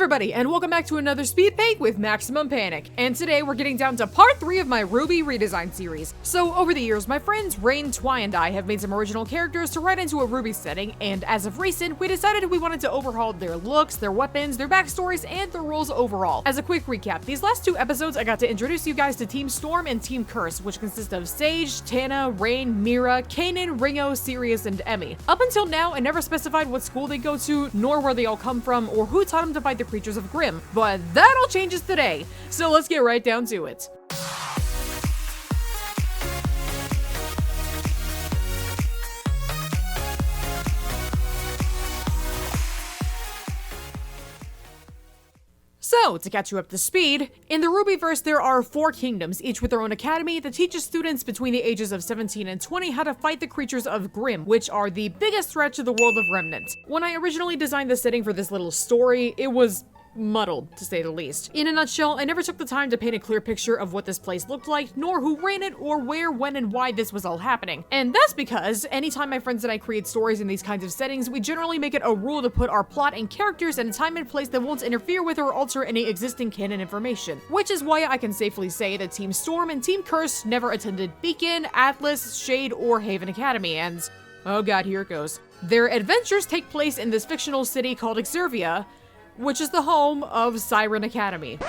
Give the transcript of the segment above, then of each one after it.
everybody, and welcome back to another speed paint with Maximum Panic. And today we're getting down to part 3 of my RWBY redesign series. So over the years, my friends Rain, Twy, and I have made some original characters to write into a RWBY setting, and as of recent, we decided we wanted to overhaul their looks, their weapons, their backstories, and their roles overall. As a quick recap, these last 2 episodes I got to introduce you guys to Team Storm and Team Curse, which consist of Sage, Tana, Rain, Mira, Kanan, Ringo, Sirius, and Emmy. Up until now, I never specified what school they go to, nor where they all come from, or who taught them to fight the creatures of Grimm, but that all changes today, so let's get right down to it. So, to catch you up to speed, in the RWBYverse there are 4 kingdoms, each with their own academy that teaches students between the ages of 17 and 20 how to fight the creatures of Grimm, which are the biggest threat to the world of Remnant. When I originally designed the setting for this little story, it was muddled, to say the least. In a nutshell, I never took the time to paint a clear picture of what this place looked like, nor who ran it, or where, when, and why this was all happening. And that's because anytime my friends and I create stories in these kinds of settings, we generally make it a rule to put our plot and characters in a time and place that won't interfere with or alter any existing canon information. Which is why I can safely say that Team Storm and Team Curse never attended Beacon, Atlas, Shade, or Haven Academy, and oh god, here it goes. Their adventures take place in this fictional city called Exervia, which is the home of Siren Academy.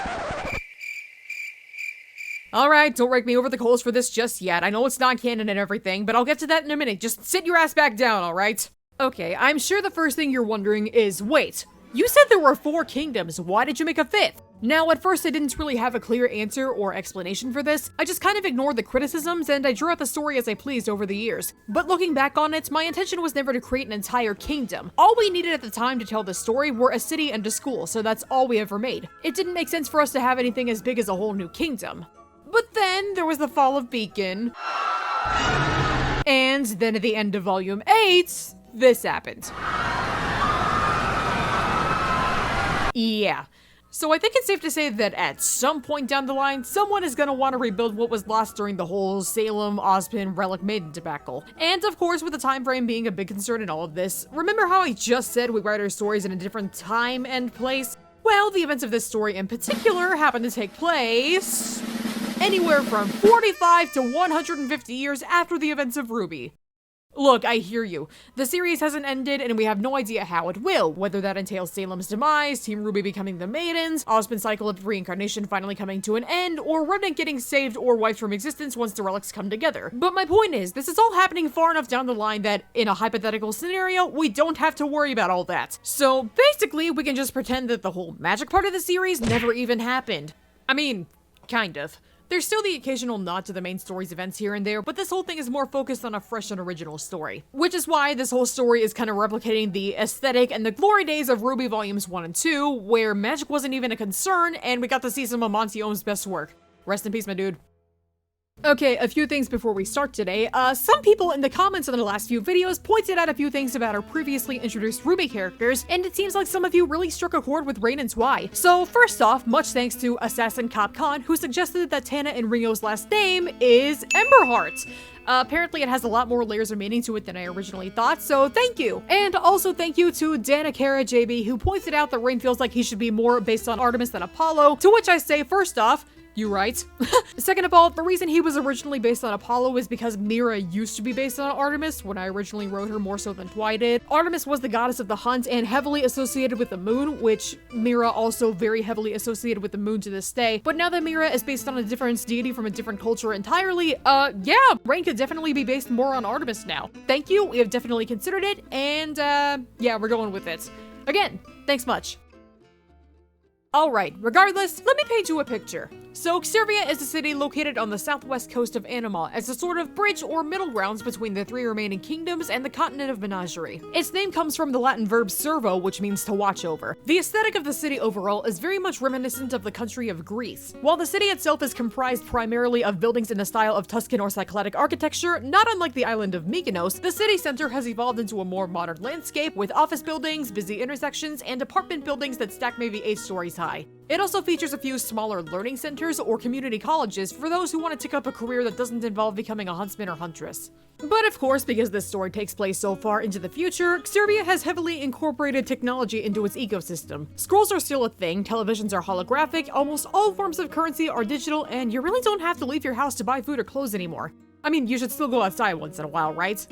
Alright, don't rake me over the coals for this just yet. I know it's not canon and everything, but I'll get to that in a minute. Just sit your ass back down, alright? Okay, I'm sure the first thing you're wondering is, wait, you said there were 4 kingdoms, why did you make a 5th? Now, at first I didn't really have a clear answer or explanation for this. I just kind of ignored the criticisms and I drew out the story as I pleased over the years. But looking back on it, my intention was never to create an entire kingdom. All we needed at the time to tell the story were a city and a school, so that's all we ever made. It didn't make sense for us to have anything as big as a whole new kingdom. But then there was the fall of Beacon. And then at the end of Volume 8, this happened. Yeah. So I think it's safe to say that at some point down the line, someone is gonna want to rebuild what was lost during the whole Salem, Ozpin, Relic Maiden debacle. And of course, with the time frame being a big concern in all of this, remember how I just said we write our stories in a different time and place? Well, the events of this story in particular happen to take place anywhere from 45 to 150 years after the events of RWBY. Look, I hear you. The series hasn't ended, and we have no idea how it will, whether that entails Salem's demise, Team RWBY becoming the Maidens, Ozpin's cycle of reincarnation finally coming to an end, or Remnant getting saved or wiped from existence once the relics come together. But my point is, this is all happening far enough down the line that, in a hypothetical scenario, we don't have to worry about all that. So basically, we can just pretend that the whole magic part of the series never even happened. I mean, kind of. There's still the occasional nod to the main story's events here and there, but this whole thing is more focused on a fresh and original story. Which is why this whole story is kind of replicating the aesthetic and the glory days of RWBY Volumes 1 and 2, where magic wasn't even a concern, and we got to see some of Monty Ohm's best work. Rest in peace, my dude. Okay, a few things before we start today. Some people in the comments on the last few videos pointed out a few things about our previously introduced RWBY characters, and it seems like some of you really struck a chord with Rain and Twy. So first off, much thanks to Assassin Cop Khan, who suggested that Tana and Ringo's last name is Emberheart. Apparently it has a lot more layers of meaning to it than I originally thought, so thank you! And also thank you to Danakara JB, who pointed out that Rain feels like he should be more based on Artemis than Apollo, to which I say, first off, you right. Second of all, the reason he was originally based on Apollo is because Mira used to be based on Artemis when I originally wrote her more so than Twy did. Artemis was the goddess of the hunt and heavily associated with the moon, which Mira also very heavily associated with the moon to this day. But now that Mira is based on a different deity from a different culture entirely, yeah, Rain could definitely be based more on Artemis now. Thank you, we have definitely considered it, and yeah, we're going with it. Again, thanks much. Alright, regardless, let me paint you a picture. So, Exervia is a city located on the southwest coast of Anima as a sort of bridge or middle grounds between the 3 remaining kingdoms and the continent of Menagerie. Its name comes from the Latin verb servo, which means to watch over. The aesthetic of the city overall is very much reminiscent of the country of Greece. While the city itself is comprised primarily of buildings in the style of Tuscan or Cycladic architecture, not unlike the island of Mykonos, the city center has evolved into a more modern landscape with office buildings, busy intersections, and apartment buildings that stack maybe 8 stories high. It also features a few smaller learning centers or community colleges for those who want to take up a career that doesn't involve becoming a huntsman or huntress. But of course, because this story takes place so far into the future, Serbia has heavily incorporated technology into its ecosystem. Scrolls are still a thing, televisions are holographic, almost all forms of currency are digital, and you really don't have to leave your house to buy food or clothes anymore. I mean, you should still go outside once in a while, right?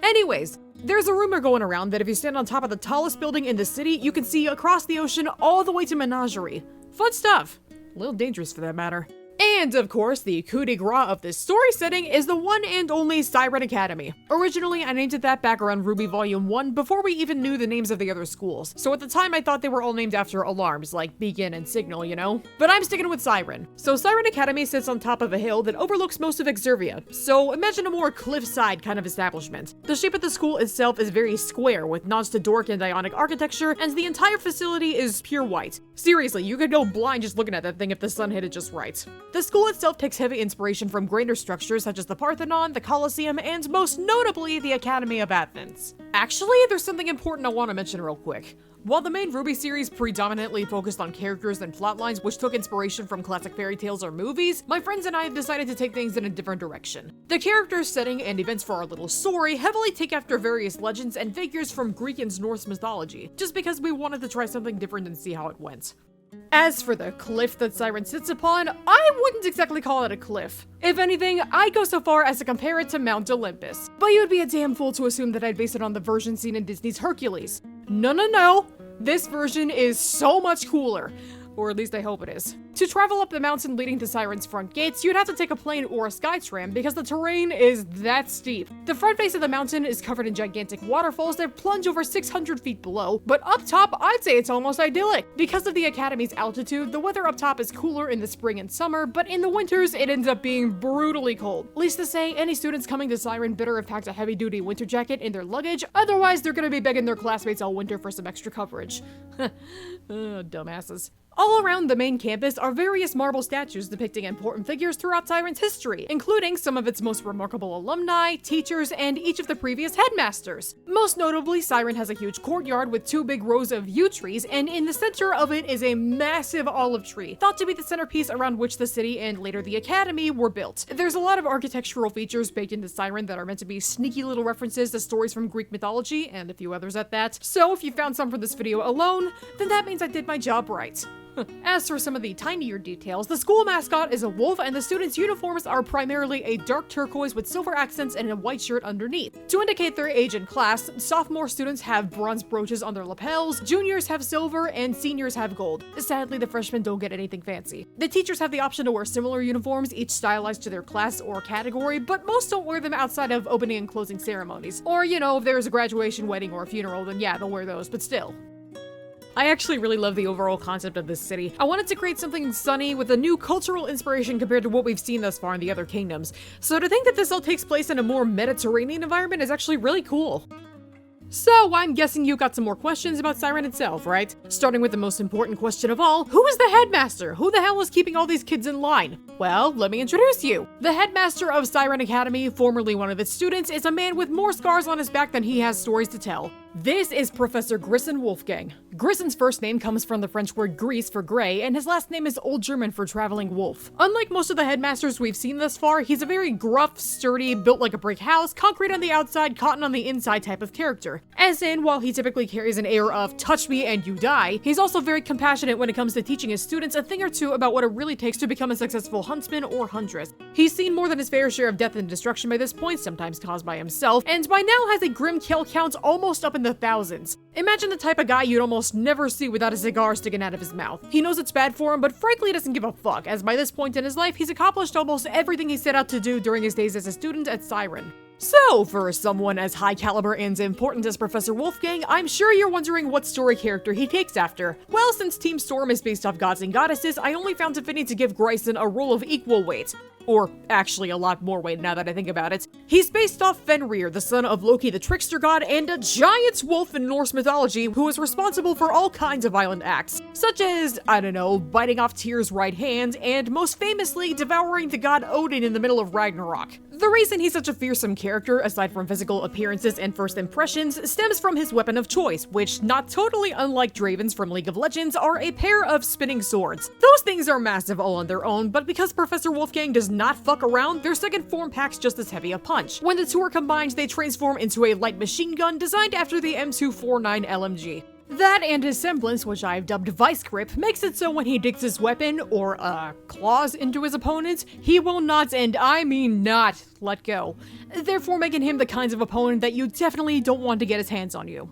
Anyways, there's a rumor going around that if you stand on top of the tallest building in the city, you can see across the ocean all the way to Menagerie. Fun stuff. A little dangerous for that matter. And of course, the coup de grace of this story setting is the one and only Siren Academy. Originally, I named it that back around RWBY Volume 1 before we even knew the names of the other schools. So at the time, I thought they were all named after alarms, like Beacon and Signal, you know? But I'm sticking with Siren. So Siren Academy sits on top of a hill that overlooks most of Exervia. So imagine a more cliffside kind of establishment. The shape of the school itself is very square, with nods to Doric and Ionic architecture, and the entire facility is pure white. Seriously, you could go blind just looking at that thing if the sun hit it just right. The school itself takes heavy inspiration from greater structures such as the Parthenon, the Colosseum, and most notably, the Academy of Athens. Actually, there's something important I want to mention real quick. While the main RWBY series predominantly focused on characters and plotlines which took inspiration from classic fairy tales or movies, my friends and I have decided to take things in a different direction. The characters, setting, and events for our little story heavily take after various legends and figures from Greek and Norse mythology, just because we wanted to try something different and see how it went. As for the cliff that Siren sits upon, I wouldn't exactly call it a cliff. If anything, I'd go so far as to compare it to Mount Olympus. But you'd be a damn fool to assume that I'd base it on the version seen in Disney's Hercules. No. This version is so much cooler. Or at least I hope it is. To travel up the mountain leading to Siren's front gates, you'd have to take a plane or a skytram because the terrain is that steep. The front face of the mountain is covered in gigantic waterfalls that plunge over 600 feet below, but up top, I'd say it's almost idyllic. Because of the Academy's altitude, the weather up top is cooler in the spring and summer, but in the winters, it ends up being brutally cold. Least to say, any students coming to Siren better have packed a heavy-duty winter jacket in their luggage, otherwise they're gonna be begging their classmates all winter for some extra coverage. Dumbasses. All around the main campus are various marble statues depicting important figures throughout Siren's history, including some of its most remarkable alumni, teachers, and each of the previous headmasters. Most notably, Siren has a huge courtyard with 2 big rows of yew trees, and in the center of it is a massive olive tree, thought to be the centerpiece around which the city and later the Academy were built. There's a lot of architectural features baked into Siren that are meant to be sneaky little references to stories from Greek mythology, and a few others at that. So if you found some from this video alone, then that means I did my job right. As for some of the tinier details, the school mascot is a wolf and the students' uniforms are primarily a dark turquoise with silver accents and a white shirt underneath. To indicate their age and class, sophomore students have bronze brooches on their lapels, juniors have silver, and seniors have gold. Sadly, the freshmen don't get anything fancy. The teachers have the option to wear similar uniforms, each stylized to their class or category, but most don't wear them outside of opening and closing ceremonies. Or, you know, if there's a graduation, wedding, or a funeral, then yeah, they'll wear those, but still. I actually really love the overall concept of this city. I wanted to create something sunny with a new cultural inspiration compared to what we've seen thus far in the other kingdoms. So to think that this all takes place in a more Mediterranean environment is actually really cool. So, I'm guessing you got some more questions about Siren itself, right? Starting with the most important question of all, who is the headmaster? Who the hell is keeping all these kids in line? Well, let me introduce you. The headmaster of Siren Academy, formerly one of its students, is a man with more scars on his back than he has stories to tell. This is Professor Grissen Wolfgang. Grissen's first name comes from the French word gris for gray, and his last name is Old German for traveling wolf. Unlike most of the headmasters we've seen thus far, he's a very gruff, sturdy, built like a brick house, concrete on the outside, cotton on the inside type of character. As in, while he typically carries an air of touch me and you die, he's also very compassionate when it comes to teaching his students a thing or two about what it really takes to become a successful huntsman or huntress. He's seen more than his fair share of death and destruction by this point, sometimes caused by himself, and by now has a grim kill count almost up in the thousands. Imagine the type of guy you'd almost never see without a cigar sticking out of his mouth. He knows it's bad for him, but frankly doesn't give a fuck, as by this point in his life, he's accomplished almost everything he set out to do during his days as a student at Siren. So, for someone as high caliber and important as Professor Wolfgang, I'm sure you're wondering what story character he takes after. Well, since Team Storm is based off gods and goddesses, I only found it fitting to give Gryson a role of equal weight. Or, actually a lot more weight now that I think about it. He's based off Fenrir, the son of Loki the trickster god, and a giant wolf in Norse mythology who is responsible for all kinds of violent acts, such as, I don't know, biting off Tyr's right hand, and most famously, devouring the god Odin in the middle of Ragnarok. The reason he's such a fearsome character, aside from physical appearances and first impressions, stems from his weapon of choice, which, not totally unlike Draven's from League of Legends, are a pair of spinning swords. Those things are massive all on their own, but because Professor Wolfgang does not fuck around, their second form packs just as heavy a punch. When the two are combined, they transform into a light machine gun designed after the M249 LMG. That and his semblance, which I've dubbed Vice Grip, makes it so when he digs his weapon, or, claws into his opponent, he will not, and I mean not, let go. Therefore making him the kinds of opponent that you definitely don't want to get his hands on you.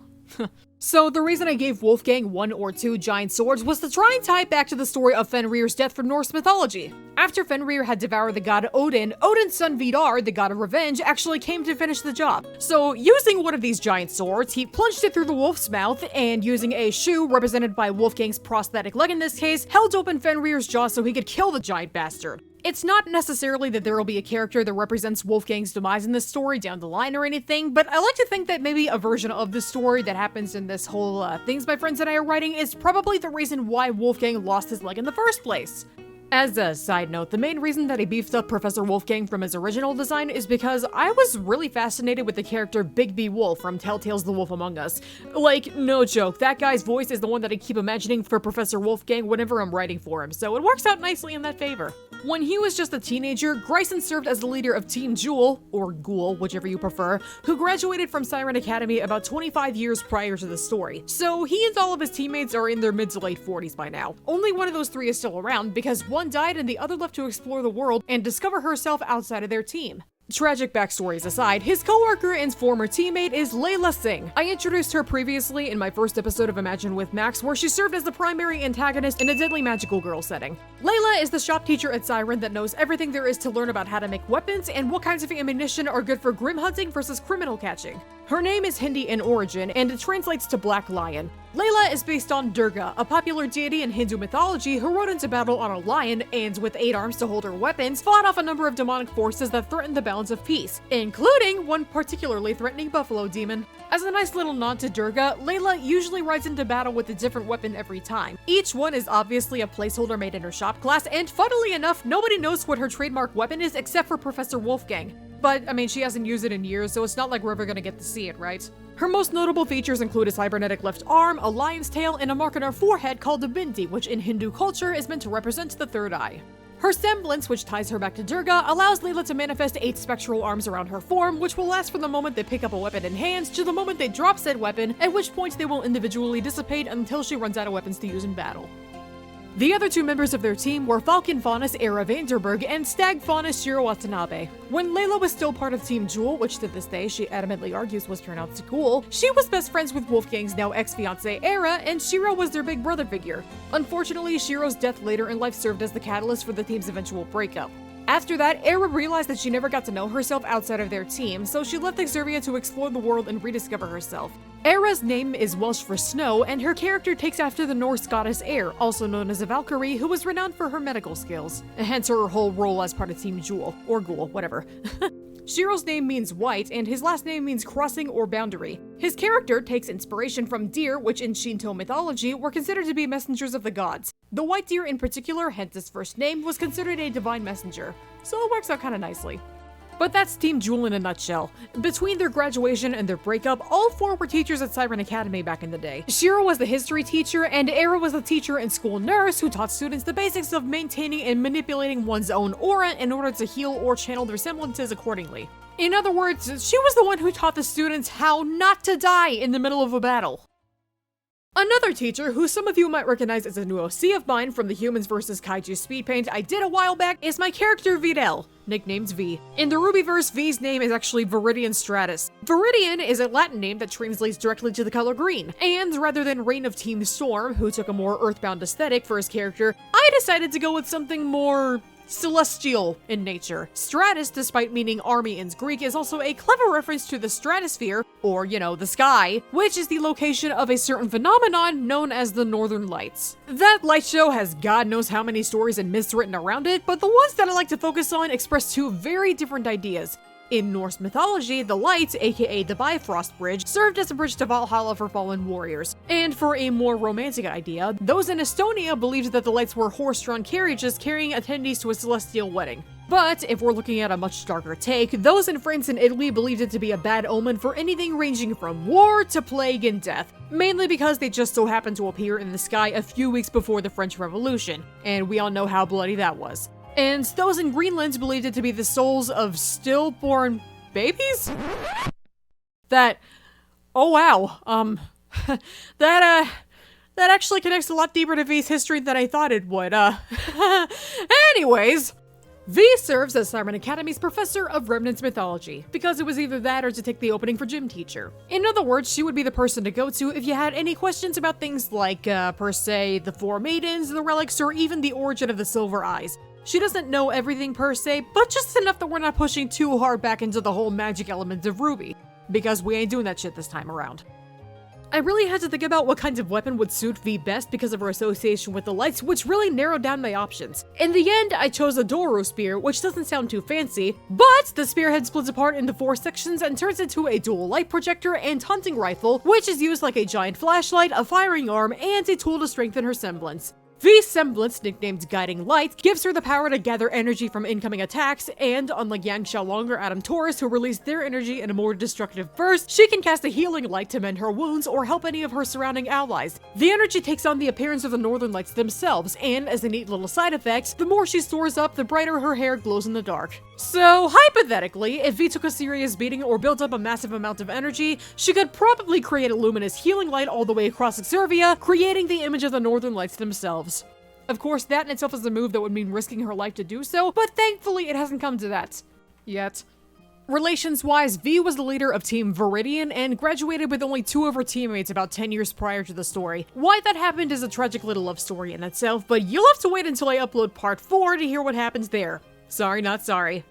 So the reason I gave Wolfgang 1 or 2 giant swords was to try and tie it back to the story of Fenrir's death from Norse mythology. After Fenrir had devoured the god Odin, Odin's son Vidar, the god of revenge, actually came to finish the job. So using one of these giant swords, he plunged it through the wolf's mouth, and using a shoe, represented by Wolfgang's prosthetic leg in this case, held open Fenrir's jaw so he could kill the giant bastard. It's not necessarily that there will be a character that represents Wolfgang's demise in this story down the line or anything, but I like to think that maybe a version of the story that happens in this whole Things My Friends and I Are Writing is probably the reason why Wolfgang lost his leg in the first place. As a side note, the main reason that I beefed up Professor Wolfgang from his original design is because I was really fascinated with the character Big B Wolf from Telltale's The Wolf Among Us. Like, no joke, that guy's voice is the one that I keep imagining for Professor Wolfgang whenever I'm writing for him, so it works out nicely in that favor. When he was just a teenager, Gryson served as the leader of Team Jewel, or Ghoul, whichever you prefer, who graduated from Siren Academy about 25 years prior to the story. So he and all of his teammates are in their mid to late 40s by now. Only one of those three is still around because one died and the other left to explore the world and discover herself outside of their team. Tragic backstories aside, his co-worker and former teammate is Layla Singh. I introduced her previously in my first episode of Imagine with Max, where she served as the primary antagonist in a deadly magical girl setting. Layla is the shop teacher at Siren that knows everything there is to learn about how to make weapons and what kinds of ammunition are good for grim hunting versus criminal catching. Her name is Hindi in origin, and it translates to Black Lion. Layla is based on Durga, a popular deity in Hindu mythology who rode into battle on a lion and, with 8 arms to hold her weapons, fought off a number of demonic forces that threatened the balance of peace, including one particularly threatening buffalo demon. As a nice little nod to Durga, Layla usually rides into battle with a different weapon every time. Each one is obviously a placeholder made in her shop class, and funnily enough, nobody knows what her trademark weapon is except for Professor Wolfgang. But, I mean, she hasn't used it in years, so it's not like we're ever gonna get to see it, right? Her most notable features include a cybernetic left arm, a lion's tail, and a mark on her forehead called a bindi, which in Hindu culture is meant to represent the third eye. Her semblance, which ties her back to Durga, allows Layla to manifest 8 spectral arms around her form, which will last from the moment they pick up a weapon in hand to the moment they drop said weapon, at which point they will individually dissipate until she runs out of weapons to use in battle. The other 2 members of their team were Falcon Faunus Era Vanderberg and Stag Faunus Shiro Watanabe. When Layla was still part of Team Jewel, which to this day she adamantly argues was pronounced Ghoul, she was best friends with Wolfgang's now ex-fiancé Era, and Shiro was their big brother figure. Unfortunately, Shiro's death later in life served as the catalyst for the team's eventual breakup. After that, Era realized that she never got to know herself outside of their team, so she left Exervia to explore the world and rediscover herself. Era's name is Welsh for snow, and her character takes after the Norse goddess Air, also known as a Valkyrie, who was renowned for her medical skills, hence her whole role as part of Team Jewel, or Ghoul, whatever. Shiro's name means white, and his last name means crossing or boundary. His character takes inspiration from deer, which in Shinto mythology were considered to be messengers of the gods. The white deer in particular, hence his first name, was considered a divine messenger, so it works out kinda nicely. But that's Team Jewel in a nutshell. Between their graduation and their breakup, all 4 were teachers at Siren Academy back in the day. Shiro was the history teacher, and Era was the teacher and school nurse who taught students the basics of maintaining and manipulating one's own aura in order to heal or channel their semblances accordingly. In other words, she was the one who taught the students how not to die in the middle of a battle. Another teacher, who some of you might recognize as a new OC of mine from the Humans vs. Kaiju SPEEDPAINT I did a while back, is my character Videl, nicknamed V. In the RWBYverse, V's name is actually Viridian Stratus. Viridian is a Latin name that translates directly to the color green, and rather than Reign of Team Storm, who took a more earthbound aesthetic for his character, I decided to go with something more celestial in nature. Stratus, despite meaning army in Greek, is also a clever reference to the stratosphere, or, you know, the sky, which is the location of a certain phenomenon known as the Northern Lights. That light show has God knows how many stories and myths written around it, but the ones that I like to focus on express 2 very different ideas. In Norse mythology, the lights, aka the Bifrost Bridge, served as a bridge to Valhalla for fallen warriors. And for a more romantic idea, those in Estonia believed that the lights were horse-drawn carriages carrying attendees to a celestial wedding. But if we're looking at a much darker take, those in France and Italy believed it to be a bad omen for anything ranging from war to plague and death, mainly because they just so happened to appear in the sky a few weeks before the French Revolution, and we all know how bloody that was. And those in Greenland believed it to be the souls of stillborn babies? Oh wow, that actually connects a lot deeper to V's history than I thought it would, Anyways, V serves as Siren Academy's professor of Remnants mythology, because it was either that or to take the opening for gym teacher. In other words, she would be the person to go to if you had any questions about things like, per se, the Four Maidens, the relics, or even the origin of the Silver Eyes. She doesn't know everything per se, but just enough that we're not pushing too hard back into the whole magic element of RWBY, because we ain't doing that shit this time around. I really had to think about what kinds of weapon would suit V best because of her association with the lights, which really narrowed down my options. In the end, I chose a Doro spear, which doesn't sound too fancy, but the spearhead splits apart into 4 sections and turns into a dual light projector and hunting rifle, which is used like a giant flashlight, a firing arm, and a tool to strengthen her semblance. V's semblance, nicknamed Guiding Light, gives her the power to gather energy from incoming attacks, and unlike Yang Xiaolong or Adam Taurus, who release their energy in a more destructive burst, she can cast a healing light to mend her wounds or help any of her surrounding allies. The energy takes on the appearance of the Northern Lights themselves, and as a neat little side effect, the more she stores up, the brighter her hair glows in the dark. So, hypothetically, if V took a serious beating or built up a massive amount of energy, she could probably create a luminous healing light all the way across Exervia, creating the image of the Northern Lights themselves. Of course, that in itself is a move that would mean risking her life to do so, but thankfully it hasn't come to that. Yet. Relations-wise, V was the leader of Team Viridian and graduated with only 2 of her teammates about 10 years prior to the story. Why that happened is a tragic little love story in itself, but you'll have to wait until I upload part 4 to hear what happens there. Sorry, not sorry.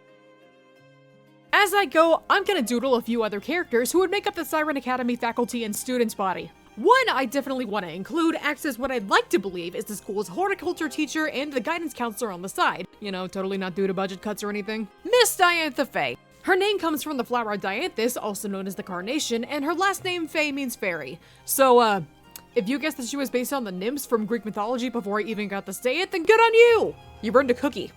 As I go, I'm gonna doodle a few other characters who would make up the Siren Academy faculty and students body. One I definitely want to include acts as what I'd like to believe is the school's horticulture teacher and the guidance counselor on the side. You know, totally not due to budget cuts or anything. Miss Diantha Faye. Her name comes from the flower Dianthus, also known as the carnation, and her last name Faye means fairy. So, if you guessed that she was based on the nymphs from Greek mythology before I even got to say it, then good on you! You burned a cookie.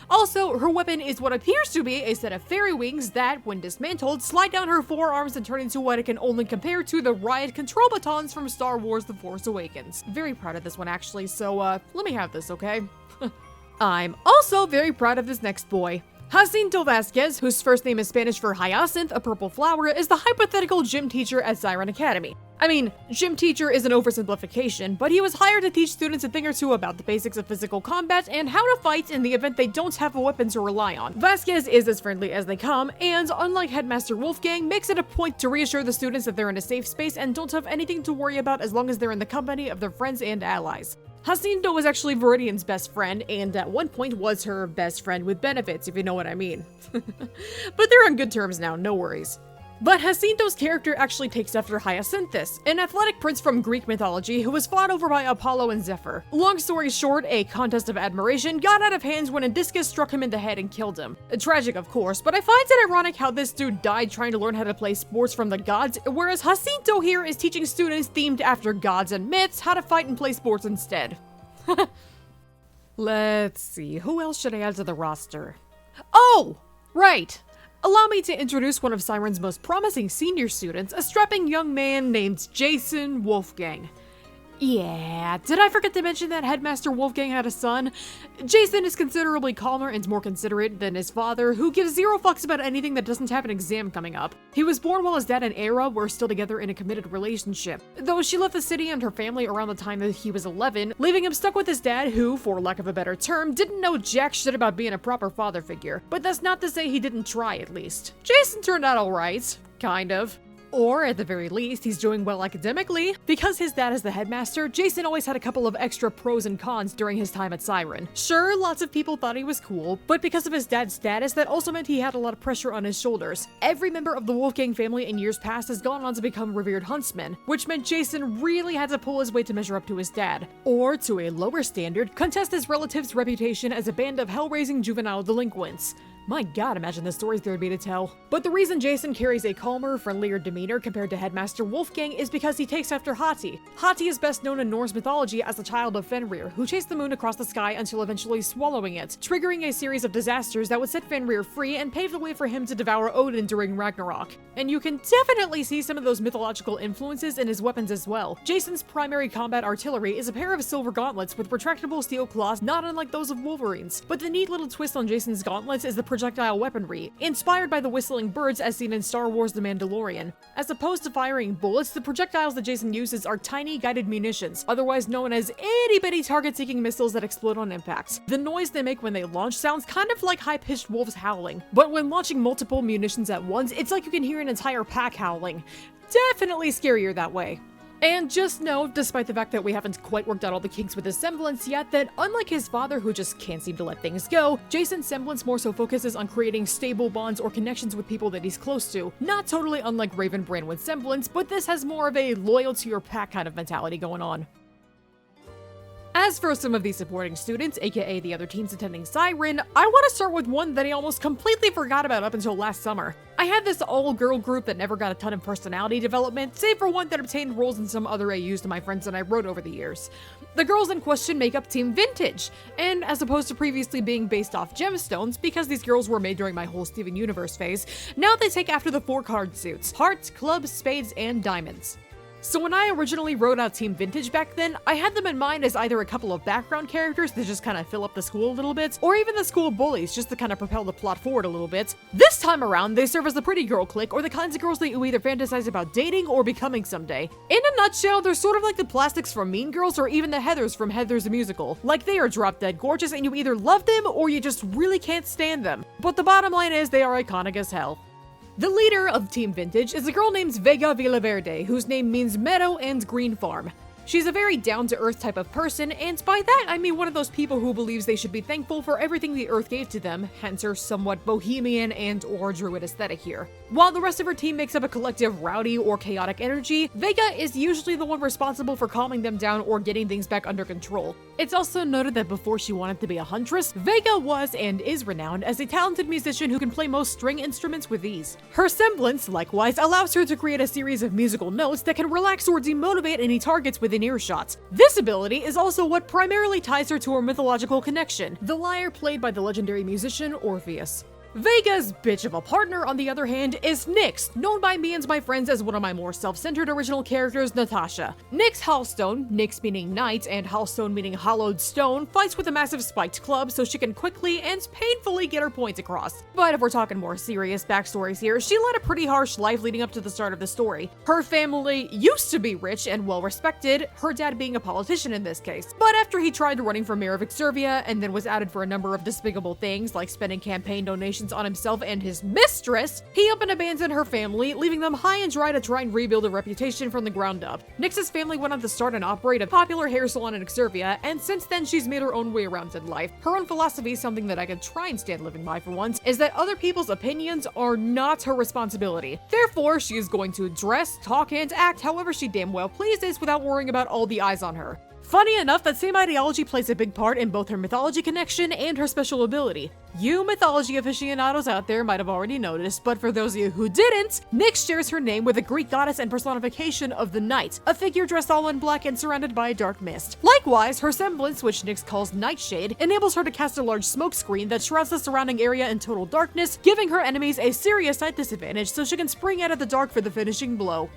Also, her weapon is what appears to be a set of fairy wings that, when dismantled, slide down her forearms and turn into what it can only compare to the riot control batons from Star Wars The Force Awakens. Very proud of this one actually, so let me have this, okay? I'm also very proud of this next boy. Jacinto Vasquez, whose first name is Spanish for hyacinth, a purple flower, is the hypothetical gym teacher at Siren Academy. I mean, gym teacher is an oversimplification, but he was hired to teach students a thing or two about the basics of physical combat and how to fight in the event they don't have a weapon to rely on. Vasquez is as friendly as they come, and unlike Headmaster Wolfgang, makes it a point to reassure the students that they're in a safe space and don't have anything to worry about as long as they're in the company of their friends and allies. Jacinto was actually Viridian's best friend, and at one point was her best friend with benefits, if you know what I mean. But they're on good terms now, no worries. But Jacinto's character actually takes after Hyacinthus, an athletic prince from Greek mythology who was fought over by Apollo and Zephyr. Long story short, a contest of admiration got out of hand when a discus struck him in the head and killed him. Tragic, of course, but I find it ironic how this dude died trying to learn how to play sports from the gods, whereas Jacinto here is teaching students themed after gods and myths how to fight and play sports instead. Let's see, who else should I add to the roster? Oh, right. Allow me to introduce one of Siren's most promising senior students, a strapping young man named Jason Wolfgang. Yeah, did I forget to mention that Headmaster Wolfgang had a son? Jason is considerably calmer and more considerate than his father, who gives zero fucks about anything that doesn't have an exam coming up. He was born while his dad and Era were still together in a committed relationship, though she left the city and her family around the time that he was 11, leaving him stuck with his dad who, for lack of a better term, didn't know jack shit about being a proper father figure. But that's not to say he didn't try, at least. Jason turned out alright. Kind of. Or, at the very least, he's doing well academically. Because his dad is the headmaster, Jason always had a couple of extra pros and cons during his time at Siren. Sure, lots of people thought he was cool, but because of his dad's status, that also meant he had a lot of pressure on his shoulders. Every member of the Wolfgang family in years past has gone on to become revered huntsmen, which meant Jason really had to pull his weight to measure up to his dad. Or, to a lower standard, contest his relatives' reputation as a band of hell-raising juvenile delinquents. My god, imagine the stories there would be to tell. But the reason Jason carries a calmer, friendlier demeanor compared to Headmaster Wolfgang is because he takes after Hati. Hati is best known in Norse mythology as the child of Fenrir, who chased the moon across the sky until eventually swallowing it, triggering a series of disasters that would set Fenrir free and pave the way for him to devour Odin during Ragnarok. And you can definitely see some of those mythological influences in his weapons as well. Jason's primary combat artillery is a pair of silver gauntlets with retractable steel claws not unlike those of Wolverine's. But the neat little twist on Jason's gauntlets is the projectile weaponry, inspired by the whistling birds as seen in Star Wars The Mandalorian. As opposed to firing bullets, the projectiles that Jason uses are tiny guided munitions, otherwise known as itty-bitty target-seeking missiles that explode on impact. The noise they make when they launch sounds kind of like high-pitched wolves howling, but when launching multiple munitions at once, it's like you can hear an entire pack howling. Definitely scarier that way. And just know, despite the fact that we haven't quite worked out all the kinks with his semblance yet, that unlike his father who just can't seem to let things go, Jason's semblance more so focuses on creating stable bonds or connections with people that he's close to. Not totally unlike Raven Branwen's semblance, but this has more of a loyal to your pack kind of mentality going on. As for some of these supporting students, aka the other teams attending Siren, I want to start with one that I almost completely forgot about up until last summer. I had this all-girl group that never got a ton of personality development, save for one that obtained roles in some other AUs to my friends and I wrote over the years. The girls in question make up Team Vintage, and as opposed to previously being based off gemstones, because these girls were made during my whole Steven Universe phase, now they take after the 4 card suits: hearts, clubs, spades, and diamonds. So when I originally wrote out Team Vintage back then, I had them in mind as either a couple of background characters to just kind of fill up the school a little bit, or even the school bullies just to kind of propel the plot forward a little bit. This time around, they serve as the pretty girl clique, or the kinds of girls that you either fantasize about dating or becoming someday. In a nutshell, they're sort of like the Plastics from Mean Girls or even the Heathers from Heathers the Musical. Like, they are drop dead gorgeous and you either love them or you just really can't stand them. But the bottom line is they are iconic as hell. The leader of Team Vintage is a girl named Vega Villaverde, whose name means meadow and green farm. She's a very down-to-earth type of person, and by that I mean one of those people who believes they should be thankful for everything the earth gave to them, hence her somewhat bohemian and or druid aesthetic here. While the rest of her team makes up a collective rowdy or chaotic energy, Vega is usually the one responsible for calming them down or getting things back under control. It's also noted that before she wanted to be a huntress, Vega was and is renowned as a talented musician who can play most string instruments with ease. Her semblance, likewise, allows her to create a series of musical notes that can relax or demotivate any targets within earshot. This ability is also what primarily ties her to her mythological connection, the lyre played by the legendary musician Orpheus. Vega's bitch of a partner, on the other hand, is Nyx, known by me and my friends as one of my more self-centered original characters, Natasha. Nyx Hallstone, Nyx meaning knight and Hallstone meaning hollowed stone, fights with a massive spiked club so she can quickly and painfully get her points across. But if we're talking more serious backstories here, she led a pretty harsh life leading up to the start of the story. Her family used to be rich and well-respected, her dad being a politician in this case. But after he tried running for mayor of Exervia and then was outed for a number of despicable things like spending campaign donations on himself and his mistress, he up and abandoned her family, leaving them high and dry to try and rebuild a reputation from the ground up. Nyx's family went on to start and operate a popular hair salon in Exervia, and since then she's made her own way around in life. Her own philosophy, something that I could try and stand living by for once, is that other people's opinions are not her responsibility. Therefore, she is going to dress, talk, and act however she damn well pleases without worrying about all the eyes on her. Funny enough, that same ideology plays a big part in both her mythology connection and her special ability. You mythology aficionados out there might have already noticed, but for those of you who didn't, Nyx shares her name with a Greek goddess and personification of the night, a figure dressed all in black and surrounded by a dark mist. Likewise, her semblance, which Nyx calls Nightshade, enables her to cast a large smoke screen that shrouds the surrounding area in total darkness, giving her enemies a serious sight disadvantage so she can spring out of the dark for the finishing blow.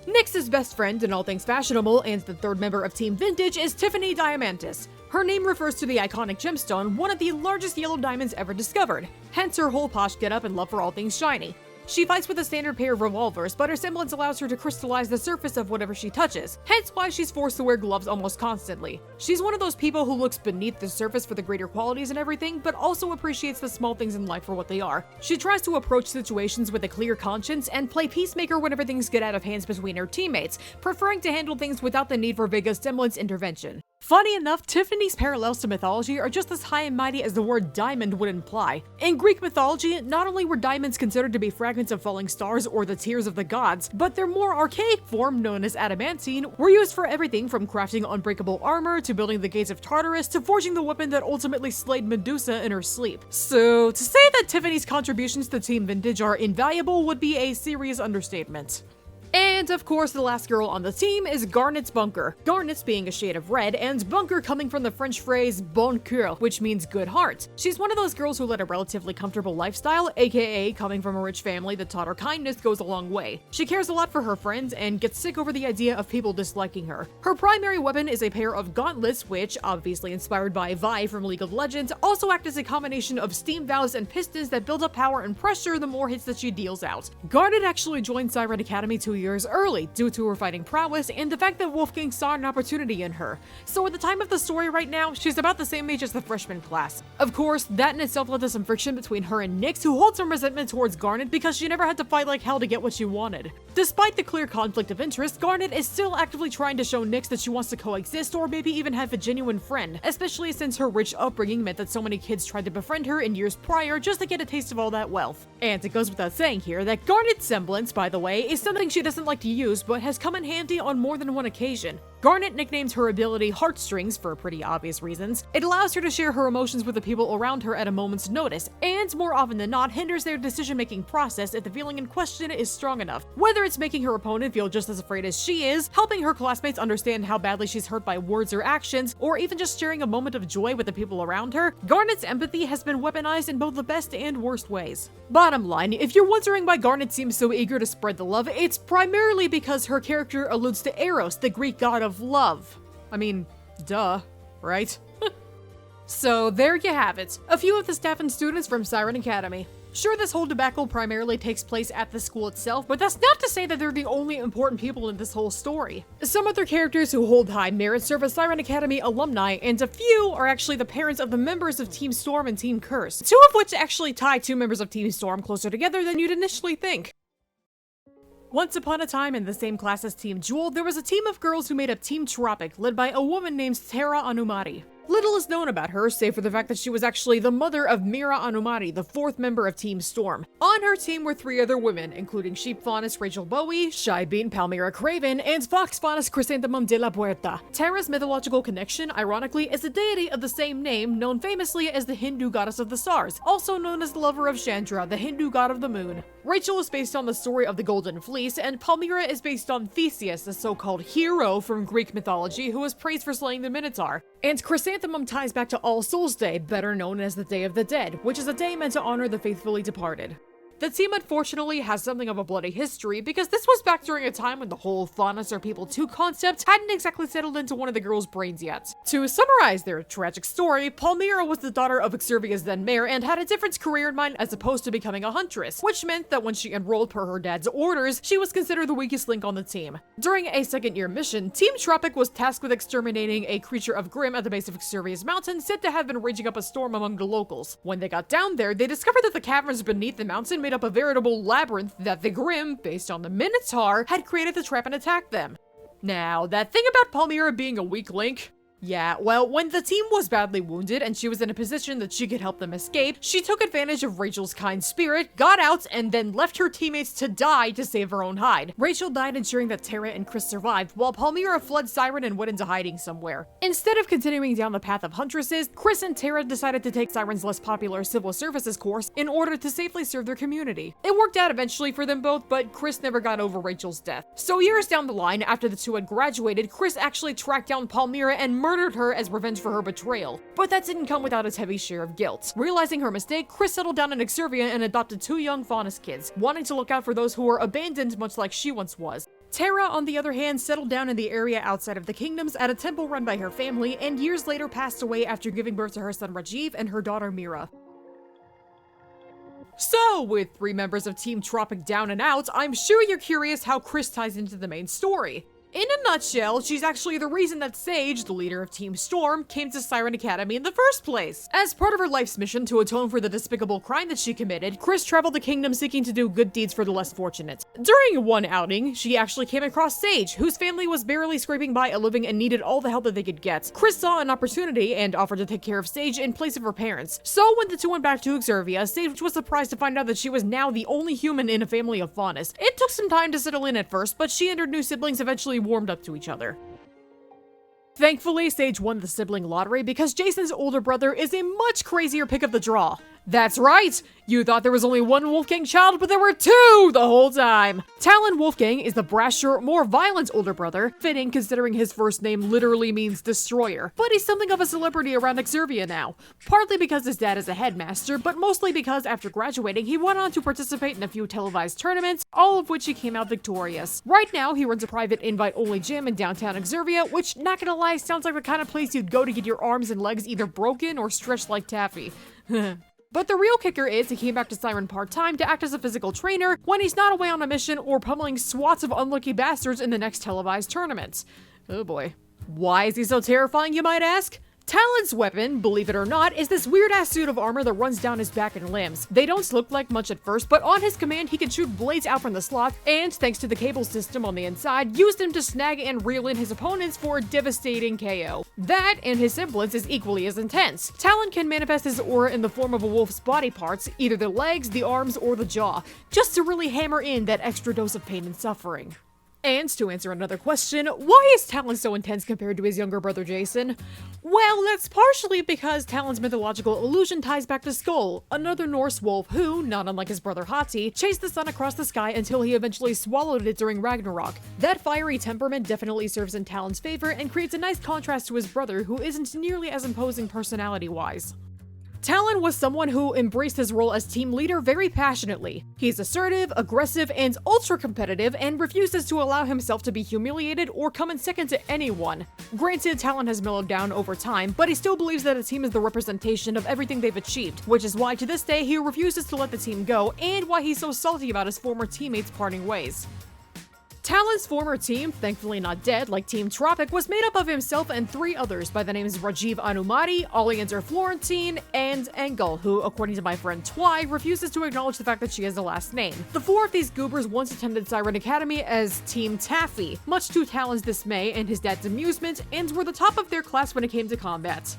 Nyx's best friend in all things fashionable and the third member of Team Vintage is Tiffany Diamantis. Her name refers to the iconic gemstone, one of the largest yellow diamonds ever discovered, hence her whole posh getup and love for all things shiny. She fights with a standard pair of revolvers, but her semblance allows her to crystallize the surface of whatever she touches, hence why she's forced to wear gloves almost constantly. She's one of those people who looks beneath the surface for the greater qualities and everything, but also appreciates the small things in life for what they are. She tries to approach situations with a clear conscience and play peacemaker whenever things get out of hands between her teammates, preferring to handle things without the need for Vega's semblance intervention. Funny enough, Tiffany's parallels to mythology are just as high and mighty as the word diamond would imply. In Greek mythology, not only were diamonds considered to be fragments of falling stars or the tears of the gods, but their more archaic form, known as adamantine, were used for everything from crafting unbreakable armor to building the gates of Tartarus to forging the weapon that ultimately slayed Medusa in her sleep. So, to say that Tiffany's contributions to Team Vintage are invaluable would be a serious understatement. And of course, the last girl on the team is Garnet's Bunker. Garnet's being a shade of red, and bunker coming from the French phrase bon cœur, which means good heart. She's one of those girls who led a relatively comfortable lifestyle, aka coming from a rich family that taught her kindness goes a long way. She cares a lot for her friends and gets sick over the idea of people disliking her. Her primary weapon is a pair of gauntlets, which, obviously inspired by Vi from League of Legends, also act as a combination of steam valves and pistons that build up power and pressure the more hits that she deals out. Garnet actually joined Siren Academy 2 years early due to her fighting prowess and the fact that Wolfgang saw an opportunity in her. So at the time of the story right now, she's about the same age as the freshman class. Of course, that in itself led to some friction between her and Nyx, who holds some resentment towards Garnet because she never had to fight like hell to get what she wanted. Despite the clear conflict of interest, Garnet is still actively trying to show Nyx that she wants to coexist or maybe even have a genuine friend, especially since her rich upbringing meant that so many kids tried to befriend her in years prior just to get a taste of all that wealth. And it goes without saying here that Garnet's semblance, by the way, is something she doesn't like to use but has come in handy on more than one occasion. Garnet nicknames her ability Heartstrings for pretty obvious reasons. It allows her to share her emotions with the people around her at a moment's notice, and more often than not hinders their decision-making process if the feeling in question is strong enough. Whether it's making her opponent feel just as afraid as she is, helping her classmates understand how badly she's hurt by words or actions, or even just sharing a moment of joy with the people around her, Garnet's empathy has been weaponized in both the best and worst ways. Bottom line, if you're wondering why Garnet seems so eager to spread the love, it's primarily because her character alludes to Eros, the Greek god of love. I mean, duh, right? So there you have it, a few of the staff and students from Siren Academy. Sure, this whole debacle primarily takes place at the school itself, but that's not to say that they're the only important people in this whole story. Some other characters who hold high merit serve as Siren Academy alumni, and a few are actually the parents of the members of Team Storm and Team Curse, two of which actually tie two members of Team Storm closer together than you'd initially think. Once upon a time, in the same class as Team Jewel, there was a team of girls who made up Team Tropic, led by a woman named Terra Anumari. Little is known about her, save for the fact that she was actually the mother of Mira Anumari, the fourth member of Team Storm. On her team were three other women, including Sheep Faunus Rachel Bowie, Shy Bean Palmyra Craven, and Fox Faunus Chrysanthemum de la Puerta. Terra's mythological connection, ironically, is a deity of the same name, known famously as the Hindu goddess of the stars, also known as the lover of Chandra, the Hindu god of the moon. Rachel is based on the story of the Golden Fleece, and Palmyra is based on Theseus, a so-called hero from Greek mythology who was praised for slaying the Minotaur. And Chrysanthemum ties back to All Souls' Day, better known as the Day of the Dead, which is a day meant to honor the faithfully departed. The team unfortunately has something of a bloody history because this was back during a time when the whole Faunus are people too concept hadn't exactly settled into one of the girls' brains yet. To summarize their tragic story, Palmyra was the daughter of Xerxes then mayor and had a different career in mind as opposed to becoming a huntress, which meant that when she enrolled per her dad's orders, she was considered the weakest link on the team. During a second-year mission, Team Tropic was tasked with exterminating a creature of Grimm at the base of Xerxes Mountain said to have been raging up a storm among the locals. When they got down there, they discovered that the caverns beneath the mountain made up a veritable labyrinth that the Grimm, based on the Minotaur, had created to trap and attack them. Now, that thing about Palmyra being a weak link, yeah, well, when the team was badly wounded and she was in a position that she could help them escape, she took advantage of Rachel's kind spirit, got out, and then left her teammates to die to save her own hide. Rachel died ensuring that Terra and Chris survived, while Palmyra fled Siren and went into hiding somewhere. Instead of continuing down the path of huntresses, Chris and Terra decided to take Siren's less popular civil services course in order to safely serve their community. It worked out eventually for them both, but Chris never got over Rachel's death. So years down the line, after the two had graduated, Chris actually tracked down Palmyra and murdered her as revenge for her betrayal. But that didn't come without its heavy share of guilt. Realizing her mistake, Chris settled down in Exervia and adopted two young Faunus kids, wanting to look out for those who were abandoned much like she once was. Terra, on the other hand, settled down in the area outside of the kingdoms at a temple run by her family, and years later passed away after giving birth to her son Rajiv and her daughter Mira. So, with three members of Team Tropic down and out, I'm sure you're curious how Chris ties into the main story. In a nutshell, she's actually the reason that Sage, the leader of Team Storm, came to Siren Academy in the first place. As part of her life's mission to atone for the despicable crime that she committed, Chris traveled the kingdom seeking to do good deeds for the less fortunate. During one outing, she actually came across Sage, whose family was barely scraping by a living and needed all the help that they could get. Chris saw an opportunity and offered to take care of Sage in place of her parents. So when the two went back to Exervia, Sage was surprised to find out that she was now the only human in a family of Faunus. It took some time to settle in at first, but she and her new siblings eventually warmed up to each other. Thankfully, Sage won the sibling lottery because Jason's older brother is a much crazier pick of the draw. That's right! You thought there was only one Wolfgang child, but there were two the whole time! Talon Wolfgang is the brasher, more violent older brother, fitting considering his first name literally means destroyer. But he's something of a celebrity around Exervia now. Partly because his dad is a headmaster, but mostly because after graduating, he went on to participate in a few televised tournaments, all of which he came out victorious. Right now, he runs a private invite-only gym in downtown Exervia, which, not gonna lie, sounds like the kind of place you'd go to get your arms and legs either broken or stretched like taffy. But the real kicker is he came back to Siren part-time to act as a physical trainer when he's not away on a mission or pummeling swats of unlucky bastards in the next televised tournaments. Oh boy. Why is he so terrifying, you might ask? Talon's weapon, believe it or not, is this weird-ass suit of armor that runs down his back and limbs. They don't look like much at first, but on his command he can shoot blades out from the slot, and thanks to the cable system on the inside, used them to snag and reel in his opponents for a devastating KO. That, and his semblance, is equally as intense. Talon can manifest his aura in the form of a wolf's body parts, either the legs, the arms, or the jaw, just to really hammer in that extra dose of pain and suffering. And to answer another question, why is Talon so intense compared to his younger brother Jason? Well, that's partially because Talon's mythological illusion ties back to Skull, another Norse wolf who, not unlike his brother Hati, chased the sun across the sky until he eventually swallowed it during Ragnarok. That fiery temperament definitely serves in Talon's favor and creates a nice contrast to his brother who isn't nearly as imposing personality-wise. Talon was someone who embraced his role as team leader very passionately. He's assertive, aggressive, and ultra-competitive, and refuses to allow himself to be humiliated or come in second to anyone. Granted, Talon has mellowed down over time, but he still believes that a team is the representation of everything they've achieved, which is why to this day he refuses to let the team go, and why he's so salty about his former teammates parting ways. Talon's former team, thankfully not dead like Team Tropic, was made up of himself and 3 others by the names Rajiv Anumari, Oleander Florentine, and Engel, who, according to my friend Twy, refuses to acknowledge the fact that she has a last name. The 4 of these goobers once attended Siren Academy as Team Taffy, much to Talon's dismay and his dad's amusement, and were the top of their class when it came to combat.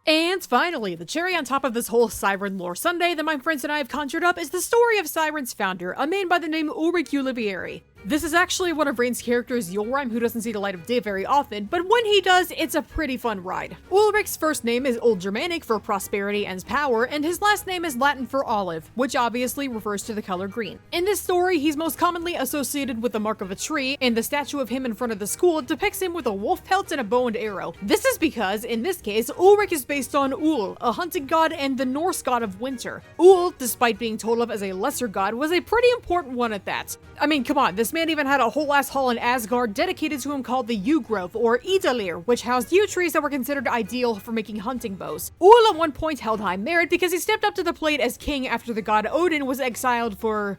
And finally, the cherry on top of this whole Siren lore sundae that my friends and I have conjured up is the story of Siren's founder, a man by the name RWBY. This is actually one of Rain's characters, Yulrime, who doesn't see the light of day very often, but when he does, it's a pretty fun ride. Ulrich's first name is Old Germanic for prosperity and power, and his last name is Latin for olive, which obviously refers to the color green. In this story, he's most commonly associated with the mark of a tree, and the statue of him in front of the school depicts him with a wolf pelt and a bow and arrow. This is because, in this case, Ulrich is based on Ul, a hunting god and the Norse god of winter. Ul, despite being told of as a lesser god, was a pretty important one at that. I mean, come on, this man even had a whole ass hall in Asgard dedicated to him called the Yew Grove, or Idalir, which housed yew trees that were considered ideal for making hunting bows. Ul at one point held high merit because he stepped up to the plate as king after the god Odin was exiled for,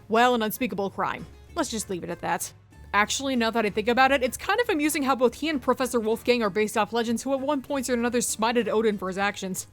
well, an unspeakable crime. Let's just leave it at that. Actually, now that I think about it, it's kind of amusing how both he and Professor Wolfgang are based off legends who at one point or another smited Odin for his actions.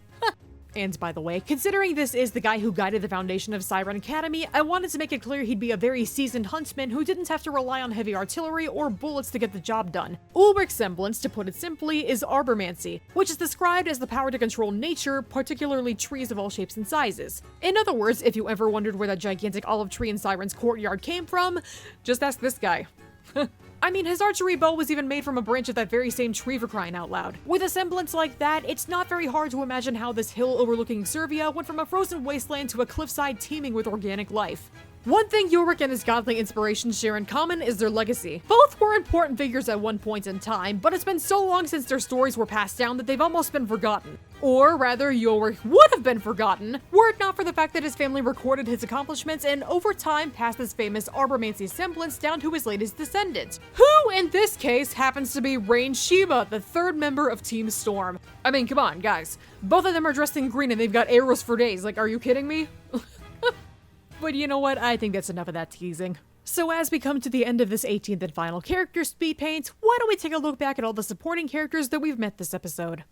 And by the way, considering this is the guy who guided the foundation of Siren Academy, I wanted to make it clear he'd be a very seasoned huntsman who didn't have to rely on heavy artillery or bullets to get the job done. Ulrich's semblance, to put it simply, is arbormancy, which is described as the power to control nature, particularly trees of all shapes and sizes. In other words, if you ever wondered where that gigantic olive tree in Siren's courtyard came from, just ask this guy. I mean, his archery bow was even made from a branch of that very same tree, for crying out loud. With a semblance like that, it's not very hard to imagine how this hill overlooking Exervia went from a frozen wasteland to a cliffside teeming with organic life. One thing Ulrich and his godly inspirations share in common is their legacy. Both were important figures at one point in time, but it's been so long since their stories were passed down that they've almost been forgotten. Or rather, Ulrich would have been forgotten, were it not for the fact that his family recorded his accomplishments and over time passed his famous arbormancy semblance down to his latest descendant, who in this case happens to be Rain Shiba, the 3rd member of Team Storm. I mean, come on, guys. Both of them are dressed in green and they've got arrows for days. Like, are you kidding me? But you know what? I think that's enough of that teasing. So as we come to the end of this 18th and final character speed paint, why don't we take a look back at all the supporting characters that we've met this episode.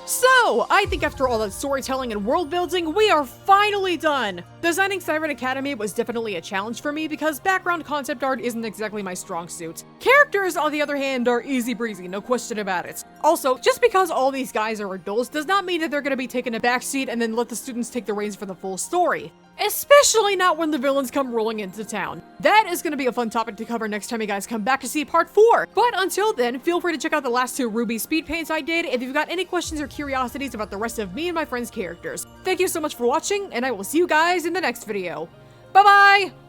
So, I think after all that storytelling and world building, we are finally done! Designing Siren Academy was definitely a challenge for me because background concept art isn't exactly my strong suit. Characters, on the other hand, are easy breezy, no question about it. Also, just because all these guys are adults does not mean that they're gonna be taking a backseat and then let the students take the reins for the full story. Especially not when the villains come rolling into town. That is going to be a fun topic to cover next time you guys come back to see part 4. But until then, feel free to check out the last 2 RWBY speed paints I did if you've got any questions or curiosities about the rest of me and my friends' characters. Thank you so much for watching, and I will see you guys in the next video. Bye-bye!